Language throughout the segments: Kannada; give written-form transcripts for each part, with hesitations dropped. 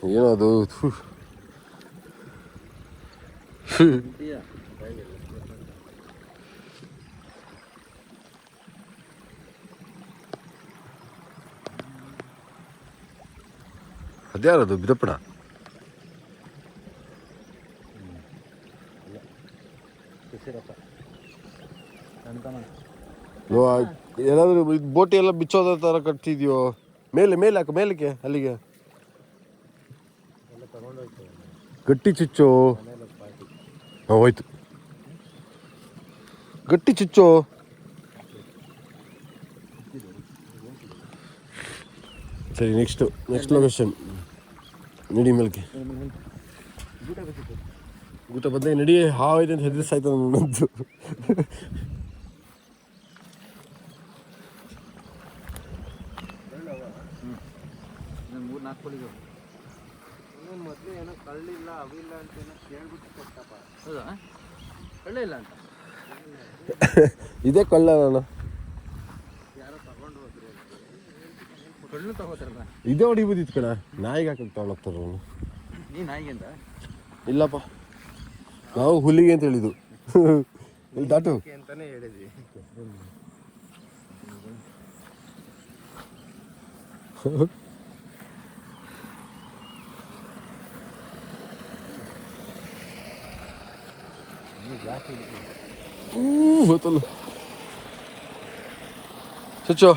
ಏನದು? ಅದ್ಯಾರದು ಬಿದಪ್ಪಣ? ಏನಾದ್ರು ಬೋಟಿ ಎಲ್ಲ ಬಿಚ್ಚೋದ ಥರ ಕಟ್ತಿದ್ಯೋ? ಮೇಲೆ ಮೇಲೆ ಹಾಕು, ಮೇಲಕ್ಕೆ ಅಲ್ಲಿಗೆ ಗಟ್ಟಿ ಚುಚ್ಚು. ಹಾಂ ಹೋಯ್ತು, ಗಟ್ಟಿ ಚುಚ್ಚು. ಸರಿ, ನೆಕ್ಸ್ಟ್ ಲೊಕೇಶನ್ ನಡಿ ಮೇಲ್ಕೆ. ಊಟ ಬಂದಾಗ ನಡಿ, ಹಾವೈತೆ ಅಂತ ಹೆದರ್ಸಾಯ್ತು ನನ್ನಂತೂ. ಮೊದಲು ಏನೋ ಕಳ್ಳಿಲ್ಲ ಅವಿಲ್ಲ ಅಂತ ಏನೋ ಕೇಳ್ಬಿಟ್ಟು ಕೊಟ್ಟಪ್ಪ. ಹೌದಾ? ಕಳ್ಳ ಇಲ್ಲ ಅಂತ ಇದೇ ಕಳ್ಳ. ನಾನು ಯಾರೋ ತಗೊಂಡು ಹೋದ್ರು, ಕಳ್ಳು ತಗೋತಾರಲ್ಲ. ಇದೇ ಹೊಡಿಬೋದಿತ್ತು ಕಣ, ನಾಯಿಗೆ ಹಾಕಿ ತಗೊಳಕ್ತಾರ. ನೀ ನಾಯಿಗೆ ಅಂತ? ಇಲ್ಲಪ್ಪ, ನಾವು ಹುಲಿಗೆ ಅಂತ ಹೇಳಿದ್ದು. ಇಲ್ಲಿ ದಾಟು ಅಂತಾನೆ ಹೇಳಿದ್ವಿ. ಗೊತ್ತಲ್ಲ ಚುಚ್ಚು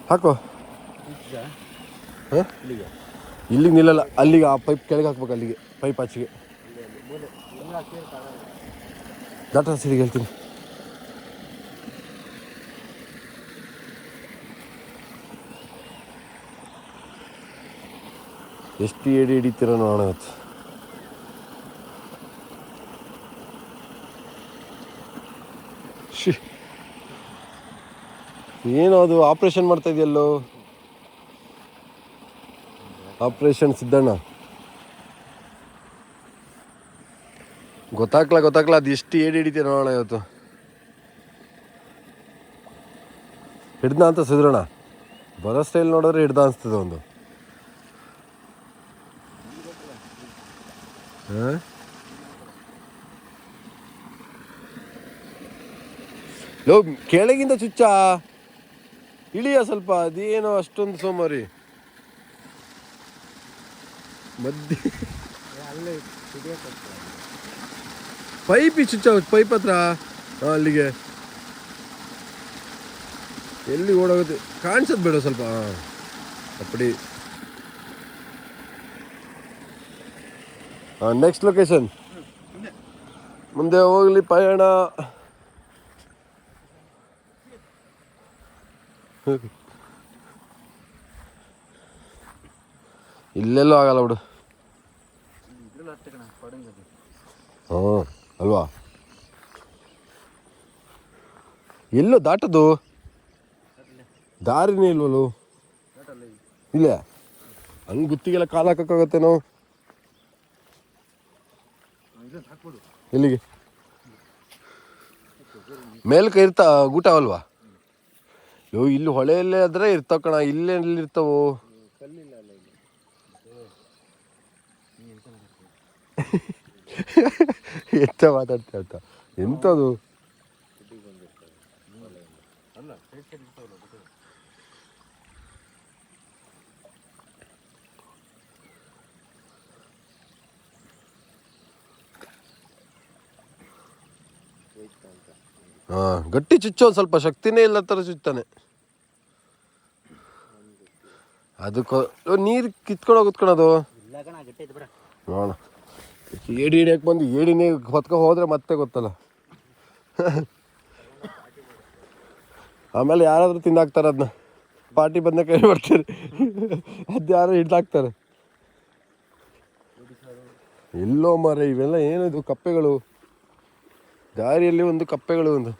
ಹಾಕೋ. ಹಾಂ, ಇಲ್ಲಿಗೆ ನಿಲ್ಲಲ್ಲ, ಅಲ್ಲಿಗೆ ಆ ಪೈಪ್ ಕೆಳಗೆ ಹಾಕ್ಬೇಕು, ಅಲ್ಲಿಗೆ ಪೈಪ್ ಆಚೆಗೆ. ದಾಟ ಸರಿಗೆ ಹೇಳ್ತೀನಿ. ಎಷ್ಟು ಏಡಿ ಹಿಡಿತೀರ ನೋಡೋಣ ಇವತ್ತು. ಏನೋ ಅದು ಆಪ್ರೇಷನ್ ಮಾಡ್ತಾ ಇದೆಯಲ್ಲೋ, ಆಪ್ರೇಷನ್ ಸಿದ್ದಣ್ಣ. ಗೊತ್ತಾಗ್ಲ ಅದು ಎಷ್ಟು ಏಡಿ ಹಿಡಿತೀರ ನೋಡೋಣ ಇವತ್ತು. ಹಿಡ್ದ ಅಂತ ಸಿದ್ರಣ್ಣ, ಬರೋ ಸ್ಟೈಲ್ ನೋಡಿದ್ರೆ ಹಿಡ್ದ ಅನಿಸ್ತದೆ ಒಂದು. ಹಾಂ, ಲೋ ಕೆಳಗಿಂದ ಚುಚ್ಚ ಇಳಿಯ ಸ್ವಲ್ಪ. ಅದೇನೋ ಅಷ್ಟೊಂದು ಸೋಮಾರಿ ಮಧ್ಯೆ ಪೈಪಿ ಚುಚ್ಚ, ಪೈಪ್ ಹತ್ರ. ಅಲ್ಲಿಗೆ ಎಲ್ಲಿ ಓಡೋಗುತ್ತೆ ಕಾಣಿಸೋದು ಬೇಡ ಸ್ವಲ್ಪ. ಅಪ್ಪಡಿ. ನೆಕ್ಸ್ಟ್ ಲೊಕೇಶನ್ ಮುಂದೆ ಹೋಗ್ಲಿ ಪಯಣ. ಇಲ್ಲೆಲ್ಲೂ ಆಗಲ್ಲ ಬಿಡು. ಹಾಂ ಅಲ್ವಾ, ಎಲ್ಲೋ ದಾಟದು ದಾರಿನೇ ಇಲ್ವಲ್ಲೋ. ಇಲ್ಲ ಹಂಗೆ ಗುತ್ತಿಗೆಲ್ಲ ಕಾಲು ಹಾಕೋಕ್ಕಾಗತ್ತೇನೋ. ಎಲ್ಲಿಗೆ ಮೇಲ್ಕ ಇರ್ತಾ ಗೂಟವಲ್ವಾ? ಯೋ ಇಲ್ಲಿ ಹೊಳೆಯಲ್ಲೇ ಆದ್ರೆ ಇರ್ತಾವ ಕಣ, ಇಲ್ಲೇ ಎಲ್ಲಿರ್ತಾವೋ. ಎಂತ ಮಾತಾಡ್ತಾ ಎಂಥದು? ಹಾಂ, ಗಟ್ಟಿ ಚುಚ್ಚೋ, ಸ್ವಲ್ಪ ಶಕ್ತಿನೇ ಇಲ್ಲ ಥರ ಚುಚ್ತಾನೆ. ಅದಕ್ಕೆ ನೀರು ಕಿತ್ಕೊಂಡು ಹೋಗುತ್ಕಣದು. ನೋಡೋಣ, ಏಡಿ ಹಿಡಿಯಕ್ಕೆ ಬಂದು ಏಡಿನೇ ಹೊತ್ಕೊ ಹೋದ್ರೆ ಮತ್ತೆ ಗೊತ್ತಲ್ಲ. ಆಮೇಲೆ ಯಾರಾದರೂ ತಿಂದಾಕ್ತಾರೆ ಅದನ್ನ, ಪಾರ್ಟಿ ಬಂದ ಕೈ ಮಾಡ್ತಾರೆ. ಅದು ಯಾರು ಹಿಡ್ದಾಕ್ತಾರೆ. ಎಲ್ಲೋ ಮಾರೆ ಇವೆಲ್ಲ ಏನಿದು ಕಪ್ಪೆಗಳು, ದಾರಿಯಲ್ಲಿ ಒಂದು ಕಪ್ಪೆಗಳು. ಒಂದು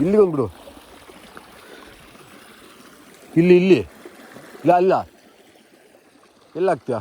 ಇಲ್ಲಿ ಬಂದ್ಬಿಡು, ಇಲ್ಲಿ ಇಲ್ಲ ಅಲ್ಲ, ಎಲ್ಲ ಹಾಕ್ತೀಯಾ?